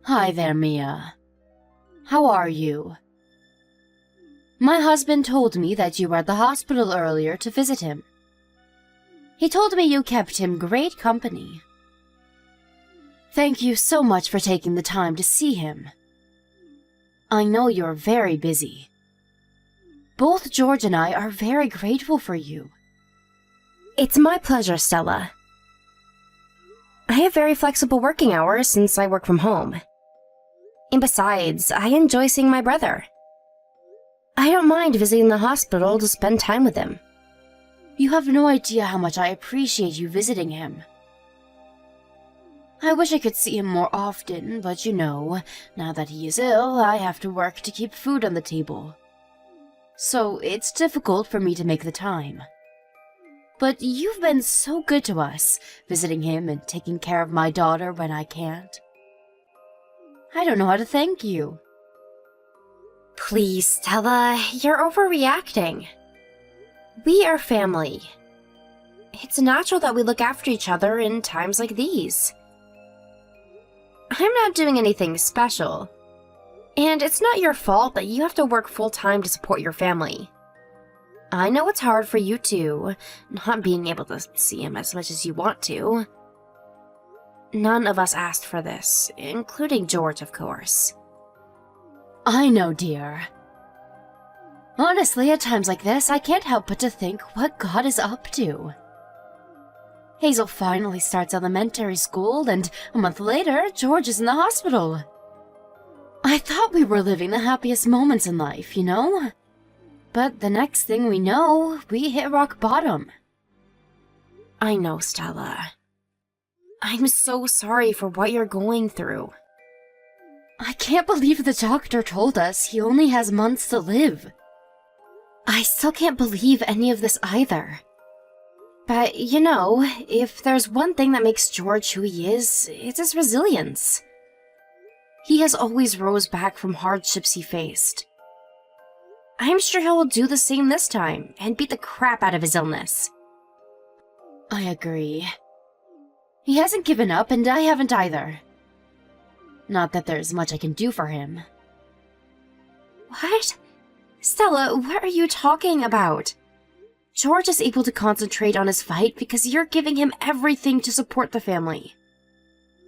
Hi there, Mia. How are you? My husband told me that you were at the hospital earlier to visit him. He told me you kept him great company. Thank you so much for taking the time to see him. I know you're very busy. Both George and I are very grateful for you. It's my pleasure, Stella. I have very flexible working hours since I work from home. And besides, I enjoy seeing my brother. I don't mind visiting the hospital to spend time with him. You have no idea how much I appreciate you visiting him. I wish I could see him more often, but now that he is ill, I have to work to keep food on the table. So it's difficult for me to make the time. But you've been so good to us, visiting him and taking care of my daughter when I can't. I don't know how to thank you. Please, Stella, you're overreacting. We are family. It's natural that we look after each other in times like these. I'm not doing anything special. And it's not your fault that you have to work full-time to support your family. I know it's hard for you too, not being able to see him as much as you want to. None of us asked for this, including George, of course. I know, dear. Honestly, at times like this, I can't help but to think what God is up to. Hazel finally starts elementary school, and a month later, George is in the hospital. I thought we were living the happiest moments in life, But the next thing we know, we hit rock bottom. I know, Stella. I'm so sorry for what you're going through. I can't believe the doctor told us he only has months to live. I still can't believe any of this either. But, if there's one thing that makes George who he is, it's his resilience. He has always rose back from hardships he faced. I'm sure he will do the same this time and beat the crap out of his illness. I agree. He hasn't given up, and I haven't either. Not that there's much I can do for him. What? Stella, what are you talking about? George is able to concentrate on his fight because you're giving him everything to support the family.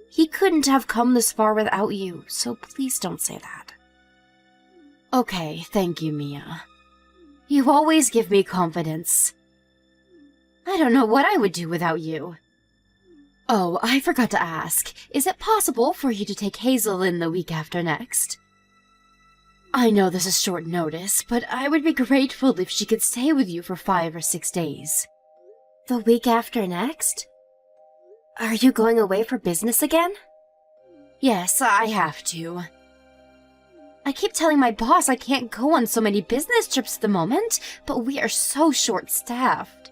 He couldn't have come this far without you, so please don't say that. Okay, thank you, Mia. You always give me confidence. I don't know what I would do without you. Oh, I forgot to ask. Is it possible for you to take Hazel in the week after next? I know this is short notice, but I would be grateful if she could stay with you for 5 or 6 days. The week after next? Are you going away for business again? Yes, I have to. I keep telling my boss I can't go on so many business trips at the moment, but we are so short-staffed.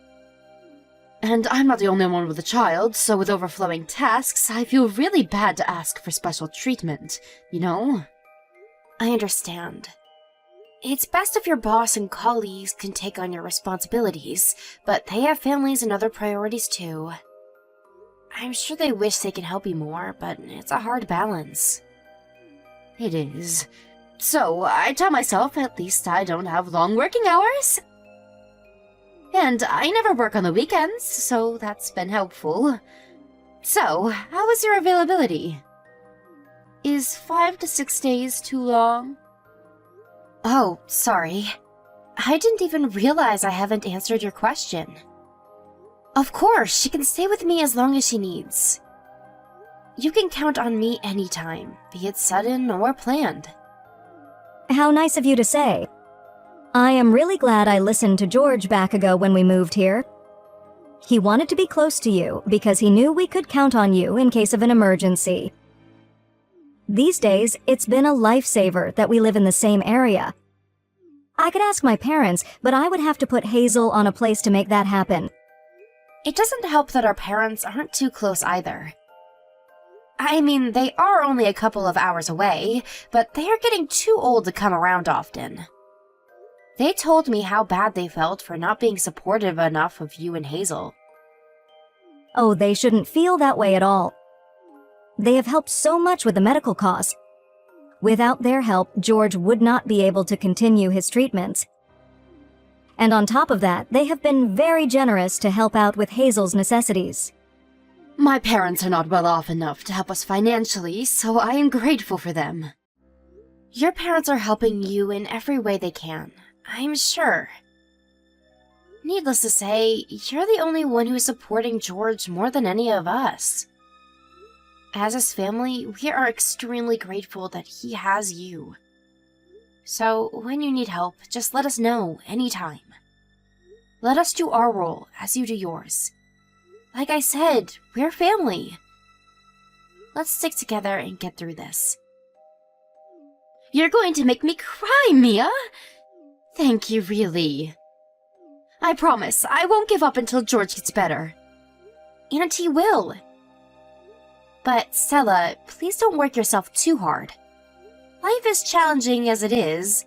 And I'm not the only one with a child, so with overflowing tasks, I feel really bad to ask for special treatment, I understand. It's best if your boss and colleagues can take on your responsibilities, but they have families and other priorities too. I'm sure they wish they could help you more, but it's a hard balance. It is. So, I tell myself at least I don't have long working hours. And I never work on the weekends, so that's been helpful. So, how is your availability? Is 5 to 6 days too long? Oh, sorry. I didn't even realize I haven't answered your question. Of course, she can stay with me as long as she needs. You can count on me anytime, be it sudden or planned. How nice of you to say. I am really glad I listened to George back ago when we moved here. He wanted to be close to you because he knew we could count on you in case of an emergency. These days, it's been a lifesaver that we live in the same area. I could ask my parents, but I would have to put Hazel on a place to make that happen. It doesn't help that our parents aren't too close either. I mean, they are only a couple of hours away, but they are getting too old to come around often. They told me how bad they felt for not being supportive enough of you and Hazel. Oh, they shouldn't feel that way at all. They have helped so much with the medical costs. Without their help, George would not be able to continue his treatments. And on top of that, they have been very generous to help out with Hazel's necessities. My parents are not well off enough to help us financially, so I am grateful for them. Your parents are helping you in every way they can, I'm sure. Needless to say, you're the only one who is supporting George more than any of us. As his family, we are extremely grateful that he has you. So, when you need help, just let us know anytime. Let us do our role as you do yours. Like I said, we're family. Let's stick together and get through this. You're going to make me cry, Mia! Thank you, really. I promise, I won't give up until George gets better. And he will. But, Stella, please don't work yourself too hard. Life is challenging as it is.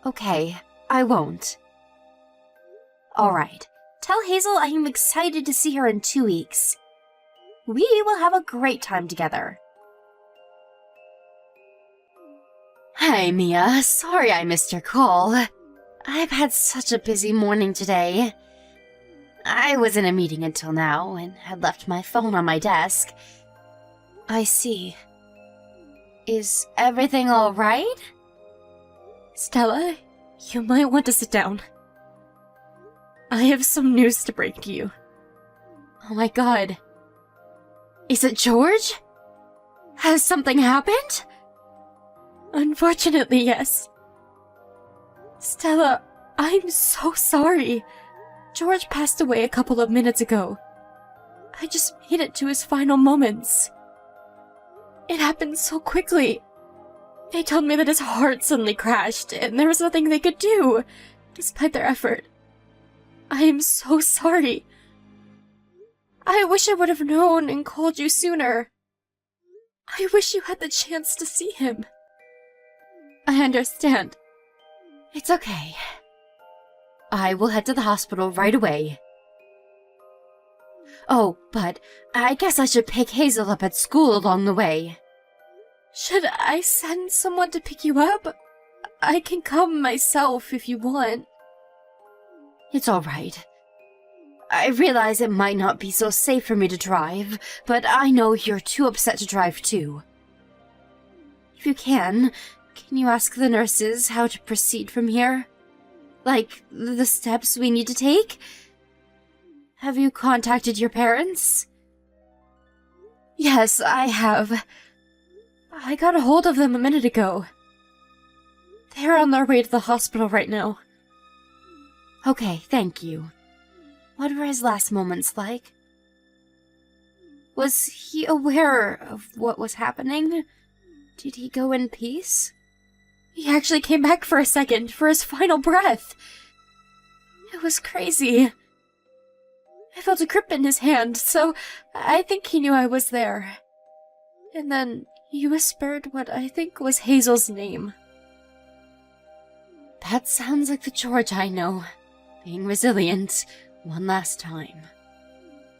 Okay, I won't. Alright, tell Hazel I am excited to see her in 2 weeks. We will have a great time together. Hi, Mia. Sorry I missed your call. I've had such a busy morning today. I was in a meeting until now and had left my phone on my desk. I see. Is everything all right? Stella, you might want to sit down. I have some news to break to you. Oh my god. Is it George? Has something happened? Unfortunately, yes. Stella, I'm so sorry. George passed away a couple of minutes ago. I just made it to his final moments. It happened so quickly. They told me that his heart suddenly crashed, and there was nothing they could do, despite their effort. I am so sorry. I wish I would have known and called you sooner. I wish you had the chance to see him. I understand. It's okay. I will head to the hospital right away. Oh, but I guess I should pick Hazel up at school along the way. Should I send someone to pick you up? I can come myself if you want. It's alright. I realize it might not be so safe for me to drive, but I know you're too upset to drive too. If you can you ask the nurses how to proceed from here? Like, the steps we need to take? Have you contacted your parents? Yes, I have. I got a hold of them a minute ago. They're on their way to the hospital right now. Okay, thank you. What were his last moments like? Was he aware of what was happening? Did he go in peace? He actually came back for a second, for his final breath. It was crazy. I felt a grip in his hand, so I think he knew I was there. And then he whispered what I think was Hazel's name. That sounds like the George I know. Being resilient one last time.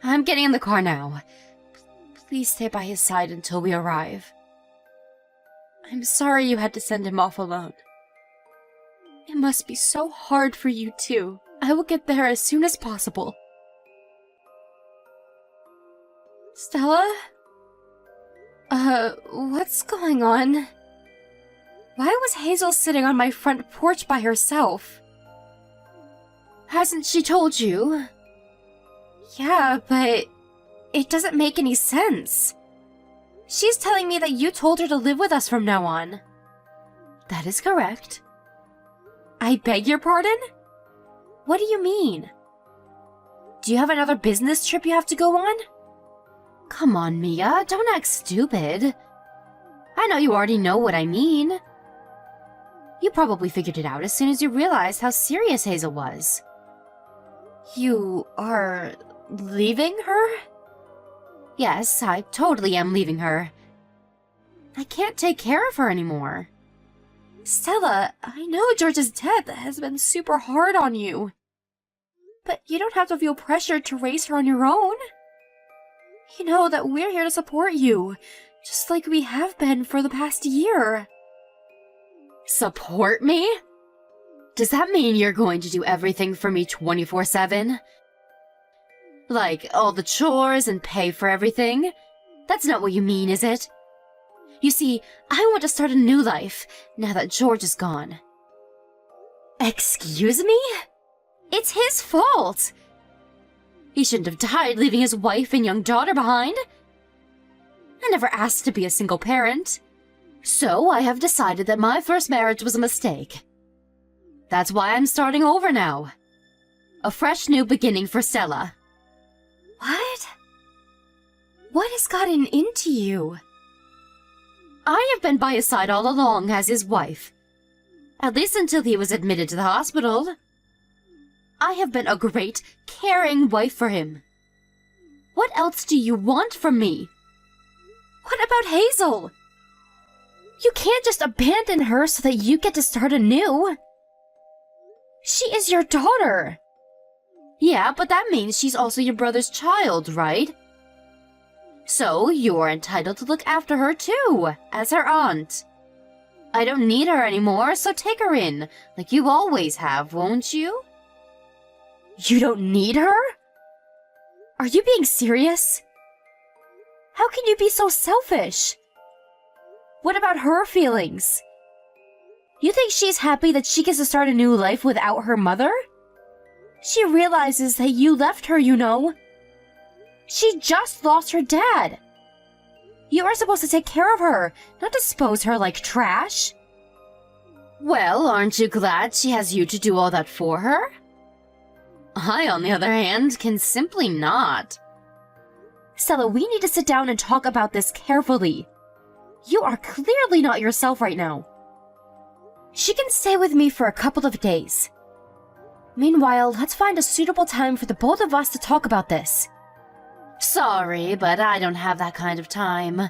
I'm getting in the car now. Please stay by his side until we arrive. I'm sorry you had to send him off alone. It must be so hard for you too. I will get there as soon as possible. Stella? What's going on? Why was Hazel sitting on my front porch by herself? Hasn't she told you? Yeah, but it doesn't make any sense. She's telling me that you told her to live with us from now on. That is correct. I beg your pardon? What do you mean? Do you have another business trip you have to go on? Come on, Mia, don't act stupid. I know you already know what I mean. You probably figured it out as soon as you realized how serious Hazel was. You are leaving her? Yes, I totally am leaving her. I can't take care of her anymore. Stella, I know George's death has been super hard on you. But you don't have to feel pressured to raise her on your own. You know that we're here to support you, just like we have been for the past year. Support me? Does that mean you're going to do everything for me 24/7? Like, all the chores and pay for everything? That's not what you mean, is it? You see, I want to start a new life, now that George is gone. Excuse me? It's his fault! He shouldn't have died leaving his wife and young daughter behind. I never asked to be a single parent. So I have decided that my first marriage was a mistake. That's why I'm starting over now. A fresh new beginning for Stella. What? What has gotten into you? I have been by his side all along as his wife. At least until he was admitted to the hospital. I have been a great, caring wife for him. What else do you want from me? What about Hazel? You can't just abandon her so that you get to start anew. She is your daughter. Yeah, but that means she's also your brother's child, right? So you're entitled to look after her too, as her aunt. I don't need her anymore, so take her in, like you always have, won't you? You don't need her? Are you being serious? How can you be so selfish? What about her feelings? You think she's happy that she gets to start a new life without her mother? She realizes that you left her, you know. She just lost her dad. You are supposed to take care of her, not dispose her like trash. Well, aren't you glad she has you to do all that for her? I, on the other hand, can simply not. Stella, we need to sit down and talk about this carefully. You are clearly not yourself right now. She can stay with me for a couple of days. Meanwhile, let's find a suitable time for the both of us to talk about this. Sorry, but I don't have that kind of time.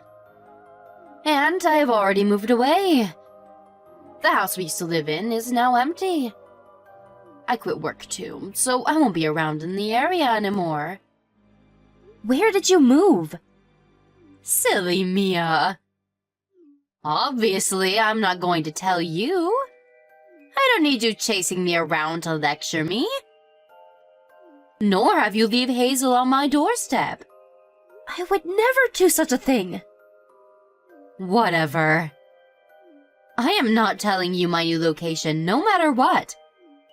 And I have already moved away. The house we used to live in is now empty. I quit work too, so I won't be around in the area anymore. Where did you move? Silly Mia. Obviously, I'm not going to tell you. I don't need you chasing me around to lecture me. Nor have you leave Hazel on my doorstep. I would never do such a thing. Whatever. I am not telling you my new location, no matter what.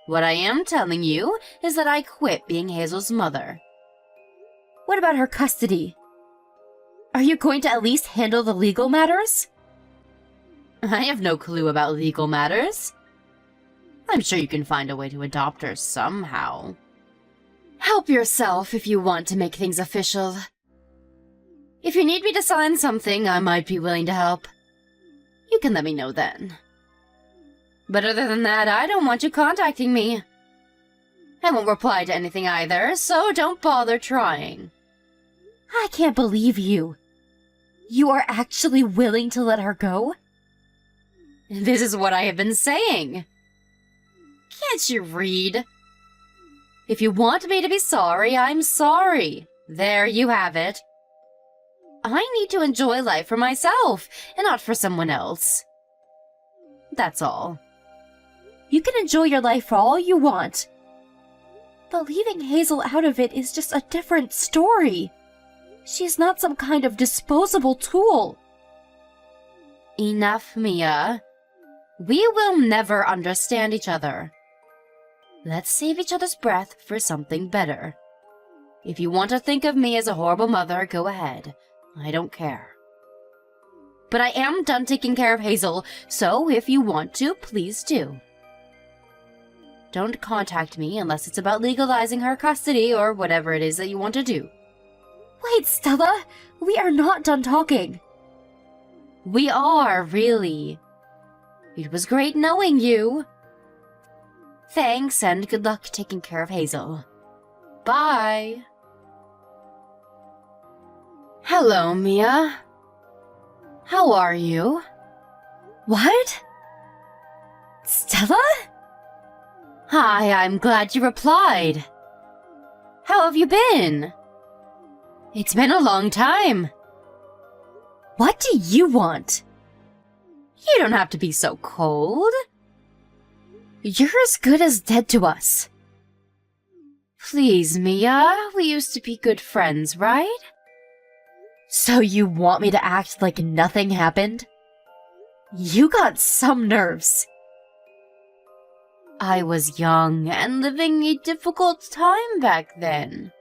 What I am telling you is that I quit being Hazel's mother. What about her custody? Are you going to at least handle the legal matters? I have no clue about legal matters. I'm sure you can find a way to adopt her somehow. Help yourself if you want to make things official. If you need me to sign something, I might be willing to help. You can let me know then. But other than that, I don't want you contacting me. I won't reply to anything either, so don't bother trying. I can't believe you. You are actually willing to let her go? This is what I have been saying. Can't you read? If you want me to be sorry, I'm sorry. There you have it. I need to enjoy life for myself, and not for someone else. That's all. You can enjoy your life for all you want. But leaving Hazel out of it is just a different story. She's not some kind of disposable tool. Enough, Mia. We will never understand each other. Let's save each other's breath for something better. If you want to think of me as a horrible mother, go ahead. I don't care. But I am done taking care of Hazel, so if you want to, please do. Don't contact me unless it's about legalizing her custody or whatever it is that you want to do. Wait, Stella! We are not done talking. We are, really. It was great knowing you. Thanks, and good luck taking care of Hazel. Bye. Hello, Mia. How are you? What? Stella? Hi, I'm glad you replied. How have you been? It's been a long time. What do you want? You don't have to be so cold. You're as good as dead to us. Please, Mia, we used to be good friends, right? So you want me to act like nothing happened? You got some nerves. I was young and living a difficult time back then.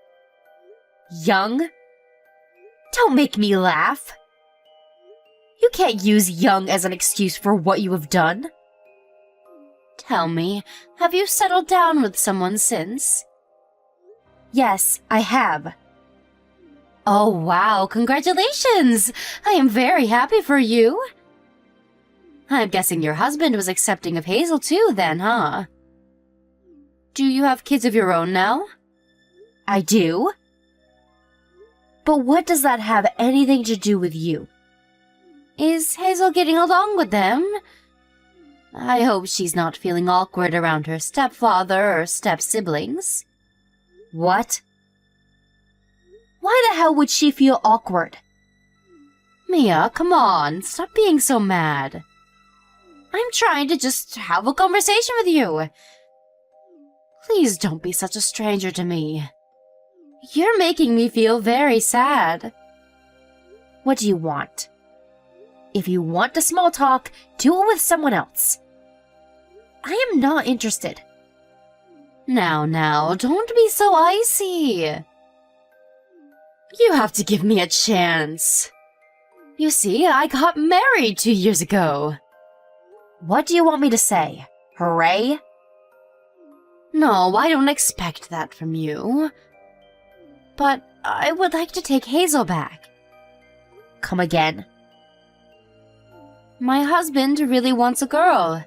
Young? Don't make me laugh. You can't use young as an excuse for what you have done. Tell me, have you settled down with someone since? Yes, I have. Oh wow, congratulations! I am very happy for you. I'm guessing your husband was accepting of Hazel too then, huh? Do you have kids of your own now? I do. But what does that have anything to do with you? Is Hazel getting along with them? I hope she's not feeling awkward around her stepfather or step-siblings. What? Why the hell would she feel awkward? Mia, come on, stop being so mad. I'm trying to just have a conversation with you. Please don't be such a stranger to me. You're making me feel very sad. What do you want? If you want to small talk, do it with someone else. I am not interested. Now, don't be so icy. You have to give me a chance. You see, I got married 2 years ago. What do you want me to say? Hooray? No, I don't expect that from you. But I would like to take Hazel back. Come again. My husband really wants a girl.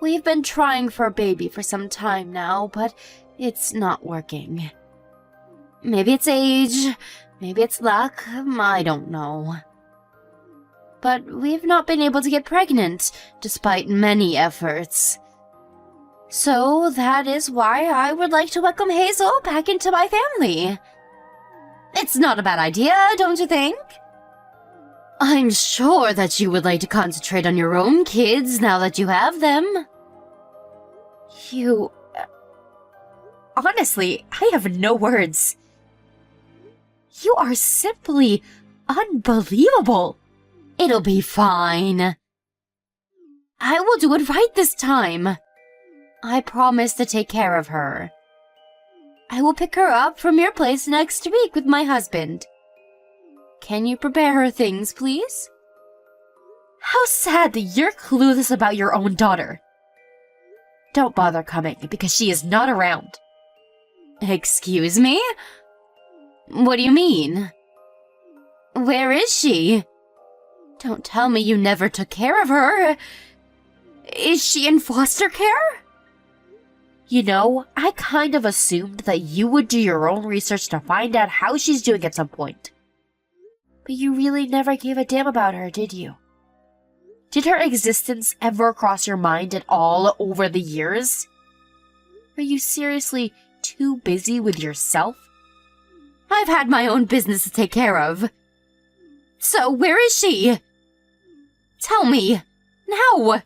We've been trying for a baby for some time now, but it's not working. Maybe it's age, maybe it's luck, I don't know. But we've not been able to get pregnant, despite many efforts. So that is why I would like to welcome Hazel back into my family. It's not a bad idea, don't you think? I'm sure that you would like to concentrate on your own kids now that you have them. You... Honestly, I have no words. You are simply unbelievable. It'll be fine. I will do it right this time. I promise to take care of her. I will pick her up from your place next week with my husband. Can you prepare her things, please? How sad that you're clueless about your own daughter. Don't bother coming, because she is not around. Excuse me? What do you mean? Where is she? Don't tell me you never took care of her. Is she in foster care? You know, I kind of assumed that you would do your own research to find out how she's doing at some point. But you really never gave a damn about her, did you? Did her existence ever cross your mind at all over the years? Are you seriously too busy with yourself? I've had my own business to take care of. So where is she? Tell me, now!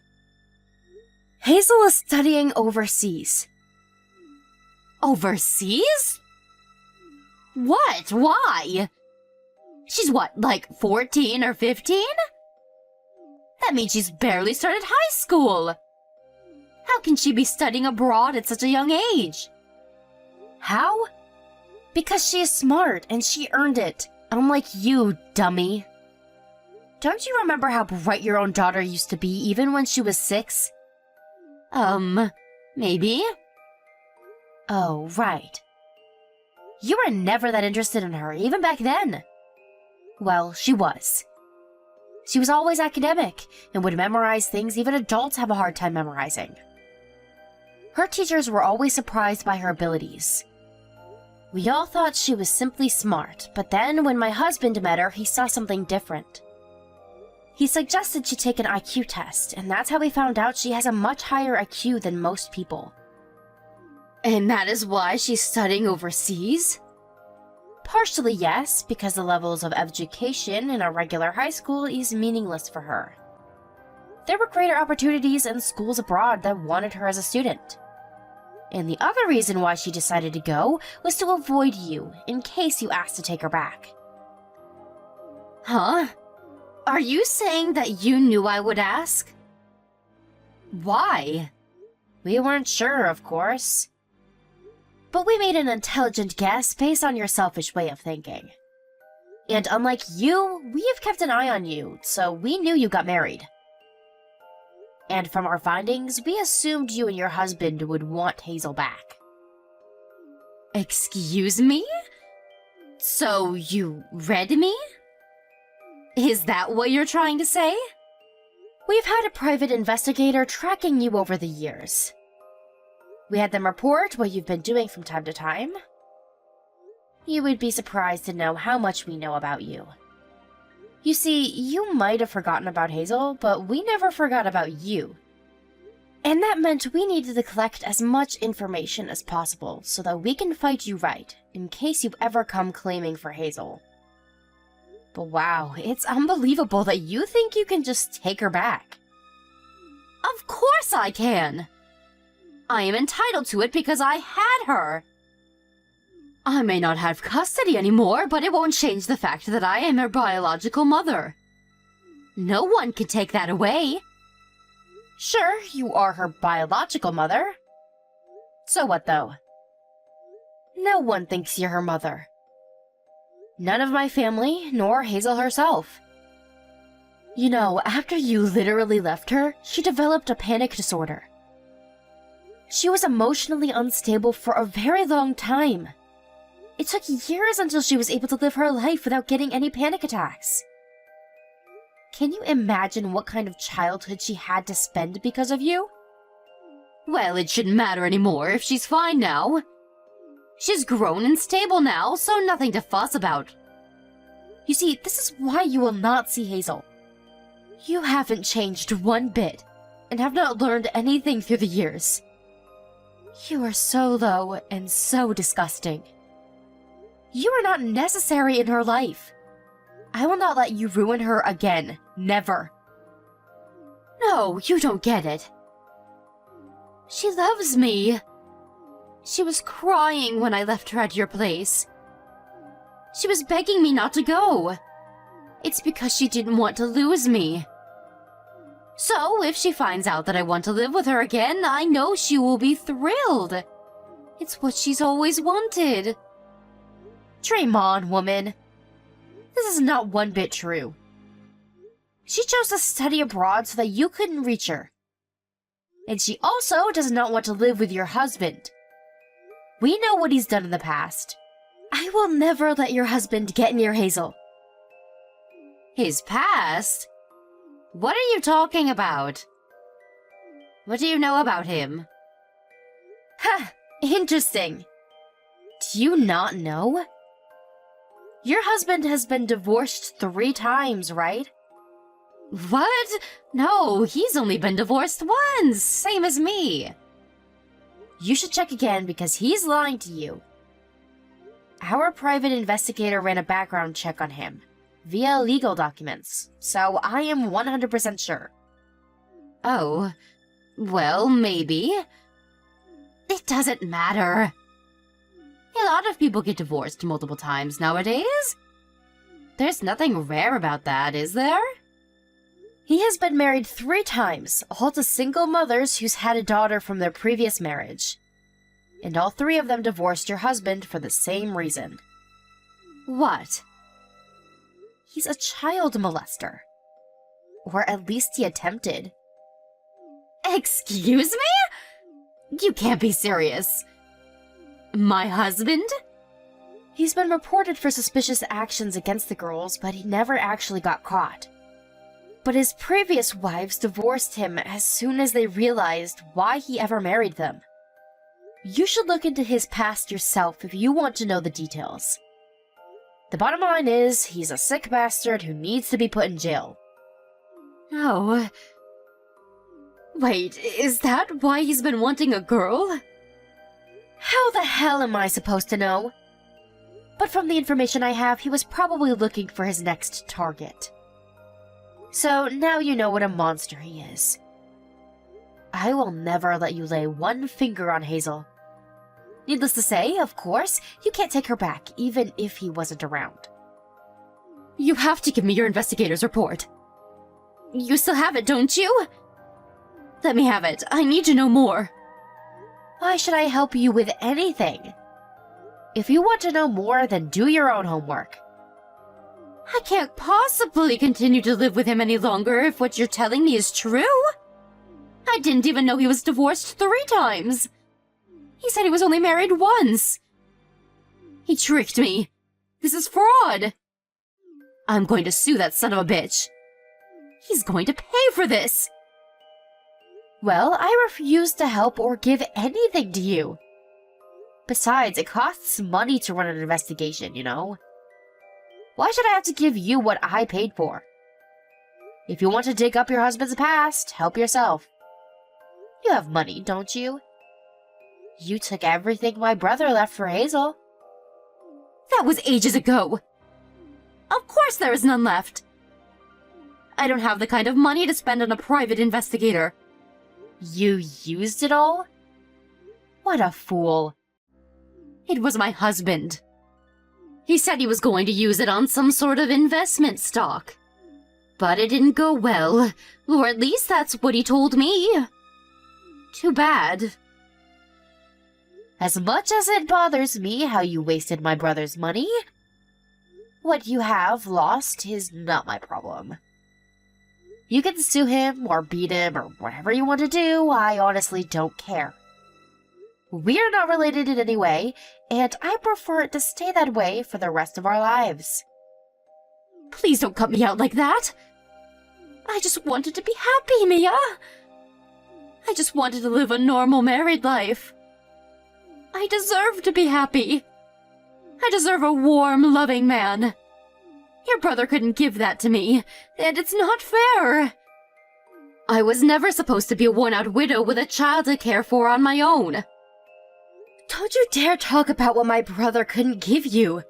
Hazel is studying overseas. Overseas? What? Why? She's what, like 14 or 15? That means she's barely started high school. How can she be studying abroad at such a young age? How? Because she is smart and she earned it, unlike you, dummy. Don't you remember how bright your own daughter used to be even when she was 6? Maybe? Oh, right. You were never that interested in her, even back then. Well, she was. She was always academic and would memorize things even adults have a hard time memorizing. Her teachers were always surprised by her abilities. We all thought she was simply smart, but then when my husband met her, he saw something different. He suggested she take an IQ test, and that's how we found out she has a much higher IQ than most people. And that is why she's studying overseas? Partially yes, because the levels of education in a regular high school is meaningless for her. There were greater opportunities in schools abroad that wanted her as a student. And the other reason why she decided to go was to avoid you, in case you asked to take her back. Huh? Are you saying that you knew I would ask? Why? We weren't sure, of course. But we made an intelligent guess based on your selfish way of thinking. And unlike you, we have kept an eye on you, so we knew you got married. And from our findings, we assumed you and your husband would want Hazel back. Excuse me? So you read me? Is that what you're trying to say? We've had a private investigator tracking you over the years. We had them report what you've been doing from time to time. You would be surprised to know how much we know about you. You see, you might have forgotten about Hazel, but we never forgot about you. And that meant we needed to collect as much information as possible so that we can fight you right, in case you ever come claiming for Hazel. But wow, it's unbelievable that you think you can just take her back. Of course I can! I am entitled to it because I had her. I may not have custody anymore, but it won't change the fact that I am her biological mother. No one can take that away. Sure, you are her biological mother. So what, though? No one thinks you're her mother. None of my family, nor Hazel herself. You know, after you literally left her, she developed a panic disorder. She was emotionally unstable for a very long time. It took years until she was able to live her life without getting any panic attacks. Can you imagine what kind of childhood she had to spend because of you? Well, it shouldn't matter anymore if she's fine now. She's grown and stable now, so nothing to fuss about. You see, this is why you will not see Hazel. You haven't changed one bit, and have not learned anything through the years. You are so low and so disgusting. You are not necessary in her life. I will not let you ruin her again. Never. No, you don't get it. She loves me. She was crying when I left her at your place. She was begging me not to go. It's because she didn't want to lose me. So, if she finds out that I want to live with her again, I know she will be thrilled. It's what she's always wanted. Dream on, woman. This is not one bit true. She chose to study abroad so that you couldn't reach her. And she also does not want to live with your husband. We know what he's done in the past. I will never let your husband get near Hazel. His past? What are you talking about? What do you know about him? Ha! Interesting. Do you not know? Your husband has been divorced 3 times, right? What? No, he's only been divorced once, same as me. You should check again because he's lying to you. Our private investigator ran a background check on him, via legal documents, so I am 100% sure. Oh, well, maybe. It doesn't matter. A lot of people get divorced multiple times nowadays. There's nothing rare about that, is there? He has been married 3 times, all to single mothers who's had a daughter from their previous marriage. And all 3 of them divorced your husband for the same reason. What? He's a child molester. Or at least he attempted. Excuse me? You can't be serious. My husband? He's been reported for suspicious actions against the girls, but he never actually got caught. But his previous wives divorced him as soon as they realized why he ever married them. You should look into his past yourself if you want to know the details. The bottom line is, he's a sick bastard who needs to be put in jail. Oh. Wait, is that why he's been wanting a girl? How the hell am I supposed to know? But from the information I have, he was probably looking for his next target. So now you know what a monster he is. I will never let you lay one finger on Hazel. Needless to say, of course, you can't take her back, even if he wasn't around. You have to give me your investigator's report. You still have it, don't you? Let me have it. I need to know more. Why should I help you with anything? If you want to know more, then do your own homework. I can't possibly continue to live with him any longer if what you're telling me is true. I didn't even know he was divorced 3 times. He said he was only married once. He tricked me. This is fraud. I'm going to sue that son of a bitch. He's going to pay for this. Well, I refuse to help or give anything to you. Besides, it costs money to run an investigation, you know? Why should I have to give you what I paid for? If you want to dig up your husband's past, help yourself. You have money, don't you? You took everything my brother left for Hazel. That was ages ago. Of course there is none left. I don't have the kind of money to spend on a private investigator. You used it all? What a fool. It was my husband. He said he was going to use it on some sort of investment stock. But it didn't go well, or at least that's what he told me. Too bad. As much as it bothers me how you wasted my brother's money, what you have lost is not my problem. You can sue him or beat him or whatever you want to do, I honestly don't care. We're not related in any way, and I prefer it to stay that way for the rest of our lives. Please don't cut me out like that. I just wanted to be happy, Mia. I just wanted to live a normal married life. I deserve to be happy. I deserve a warm, loving man. Your brother couldn't give that to me, and it's not fair. I was never supposed to be a worn-out widow with a child to care for on my own. Don't you dare talk about what my brother couldn't give you.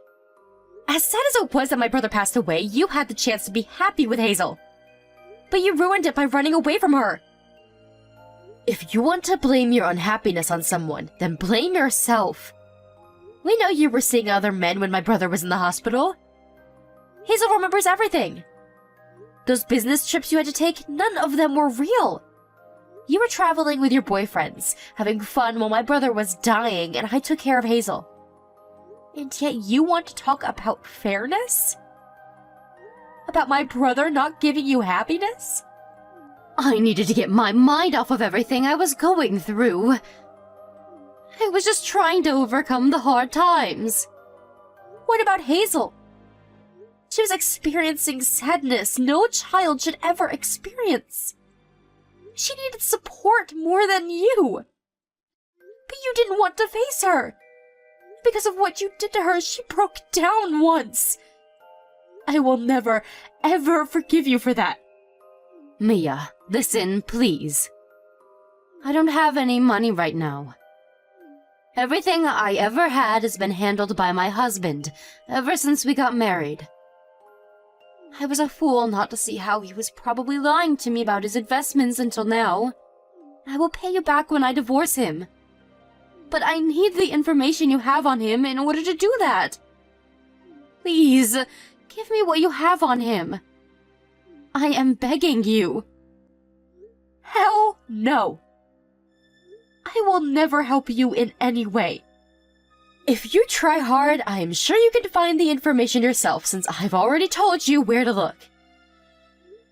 As sad as it was that my brother passed away, you had the chance to be happy with Hazel. But you ruined it by running away from her. If you want to blame your unhappiness on someone, then blame yourself. We know you were seeing other men when my brother was in the hospital. Hazel remembers everything. Those business trips you had to take, none of them were real. You were traveling with your boyfriends, having fun while my brother was dying, and I took care of Hazel. And yet you want to talk about fairness? About my brother not giving you happiness? I needed to get my mind off of everything I was going through. I was just trying to overcome the hard times. What about Hazel? She was experiencing sadness no child should ever experience. She needed support more than you. But you didn't want to face her. Because of what you did to her, she broke down once. I will never, ever forgive you for that. Mia, listen, please. I don't have any money right now. Everything I ever had has been handled by my husband ever since we got married. I was a fool not to see how he was probably lying to me about his investments until now. I will pay you back when I divorce him. But I need the information you have on him in order to do that. Please, give me what you have on him. I am begging you. Hell no. I will never help you in any way. If you try hard, I am sure you can find the information yourself since I've already told you where to look.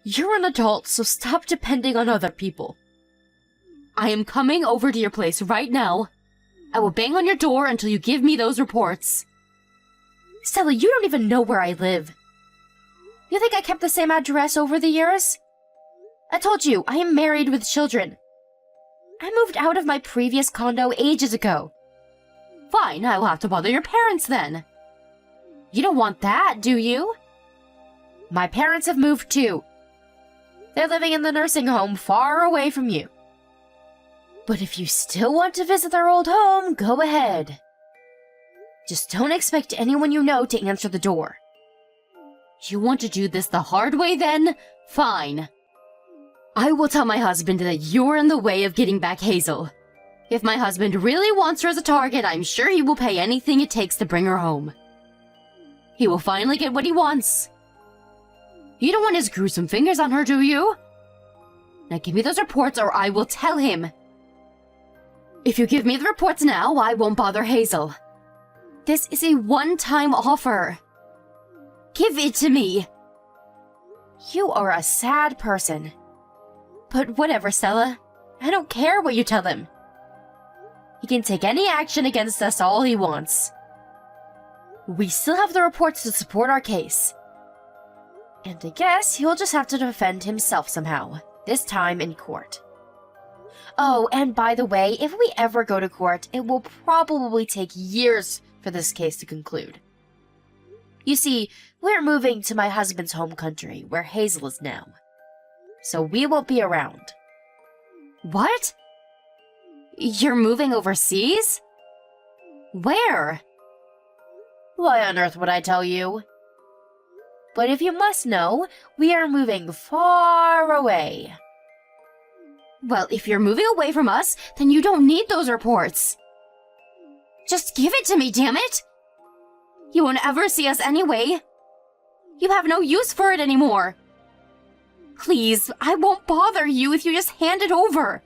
You're an adult, so stop depending on other people. I am coming over to your place right now. I will bang on your door until you give me those reports. Stella, you don't even know where I live. You think I kept the same address over the years? I told you, I am married with children. I moved out of my previous condo ages ago. Fine, I will have to bother your parents then. You don't want that, do you? My parents have moved too. They're living in the nursing home far away from you. But if you still want to visit their old home, go ahead. Just don't expect anyone you know to answer the door. You want to do this the hard way then? Fine. I will tell my husband that you're in the way of getting back Hazel. If my husband really wants her as a target, I'm sure he will pay anything it takes to bring her home. He will finally get what he wants. You don't want his gruesome fingers on her, do you? Now give me those reports or I will tell him. If you give me the reports now, I won't bother Hazel. This is a one-time offer. Give it to me. You are a sad person. But whatever, Stella. I don't care what you tell him. He can take any action against us all he wants. We still have the reports to support our case. And I guess he'll just have to defend himself somehow, this time in court. Oh, and by the way, if we ever go to court, it will probably take years for this case to conclude. You see, we're moving to my husband's home country, where Hazel is now. So we won't be around. What? You're moving overseas? Where? Why on earth would I tell you? But if you must know, we are moving far away. Well, if you're moving away from us, then you don't need those reports. Just give it to me, damn it! You won't ever see us anyway. You have no use for it anymore. Please, I won't bother you if you just hand it over.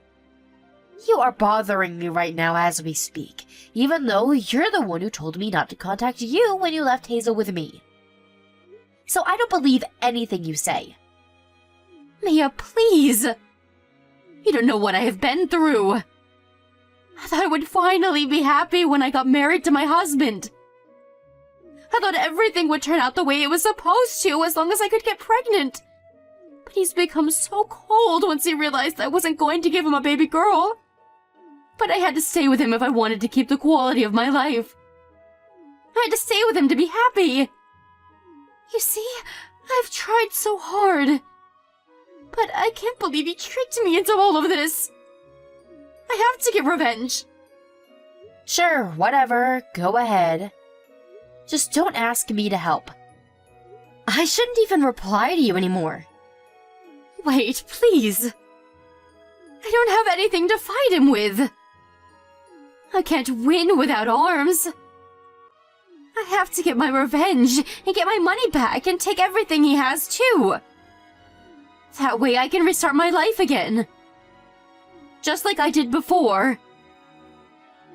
You are bothering me right now as we speak, even though you're the one who told me not to contact you when you left Hazel with me. So I don't believe anything you say. Mia, please! You don't know what I have been through. I thought I would finally be happy when I got married to my husband. I thought everything would turn out the way it was supposed to as long as I could get pregnant. But he's become so cold once he realized I wasn't going to give him a baby girl. But I had to stay with him if I wanted to keep the quality of my life. I had to stay with him to be happy. You see, I've tried so hard. But I can't believe he tricked me into all of this. I have to get revenge. Sure, whatever. Go ahead. Just don't ask me to help. I shouldn't even reply to you anymore. Wait, please. I don't have anything to fight him with. I can't win without arms. I have to get my revenge and get my money back and take everything he has too. That way I can restart my life again. Just like I did before.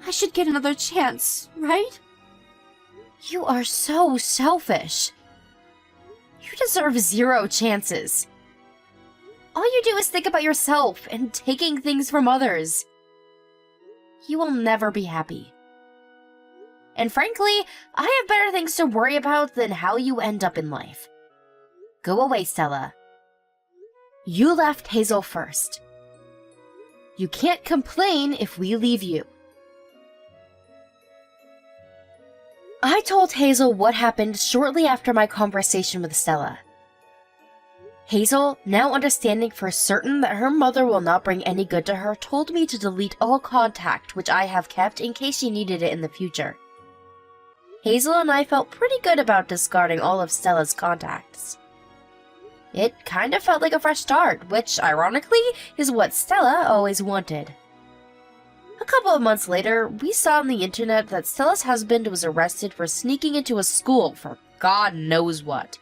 I should get another chance, right? You are so selfish. You deserve 0 chances. All you do is think about yourself and taking things from others. You will never be happy. And frankly, I have better things to worry about than how you end up in life. Go away, Stella. You left Hazel first. You can't complain if we leave you. I told Hazel what happened shortly after my conversation with Stella. Hazel, now understanding for certain that her mother will not bring any good to her, told me to delete all contact which I have kept in case she needed it in the future. Hazel and I felt pretty good about discarding all of Stella's contacts. It kind of felt like a fresh start, which, ironically, is what Stella always wanted. A couple of months later, we saw on the internet that Stella's husband was arrested for sneaking into a school for God knows what.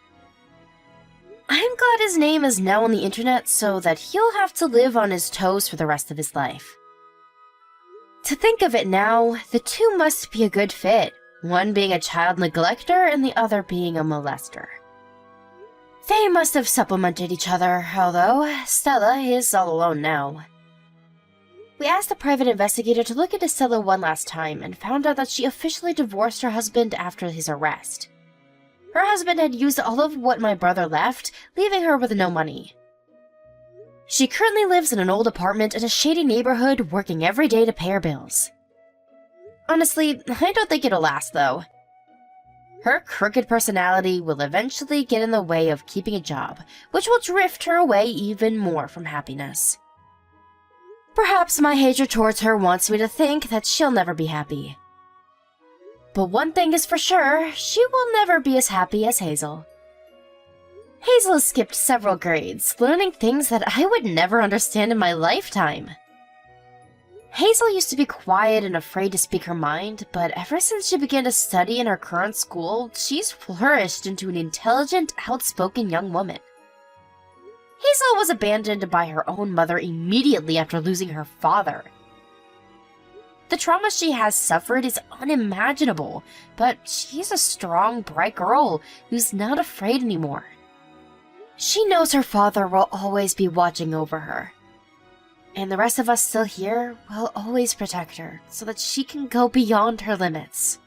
I'm glad his name is now on the internet so that he'll have to live on his toes for the rest of his life. To think of it now, the two must be a good fit, one being a child neglector and the other being a molester. They must have supplemented each other, although Stella is all alone now. We asked the private investigator to look into Stella one last time and found out that she officially divorced her husband after his arrest. Her husband had used all of what my brother left, leaving her with no money. She currently lives in an old apartment in a shady neighborhood, working every day to pay her bills. Honestly, I don't think it'll last, though. Her crooked personality will eventually get in the way of keeping a job, which will drift her away even more from happiness. Perhaps my hatred towards her wants me to think that she'll never be happy. But one thing is for sure, she will never be as happy as Hazel. Hazel has skipped several grades, learning things that I would never understand in my lifetime. Hazel used to be quiet and afraid to speak her mind, but ever since she began to study in her current school, she's flourished into an intelligent, outspoken young woman. Hazel was abandoned by her own mother immediately after losing her father. The trauma she has suffered is unimaginable, but she's a strong, bright girl who's not afraid anymore. She knows her father will always be watching over her. And the rest of us still here will always protect her so that she can go beyond her limits.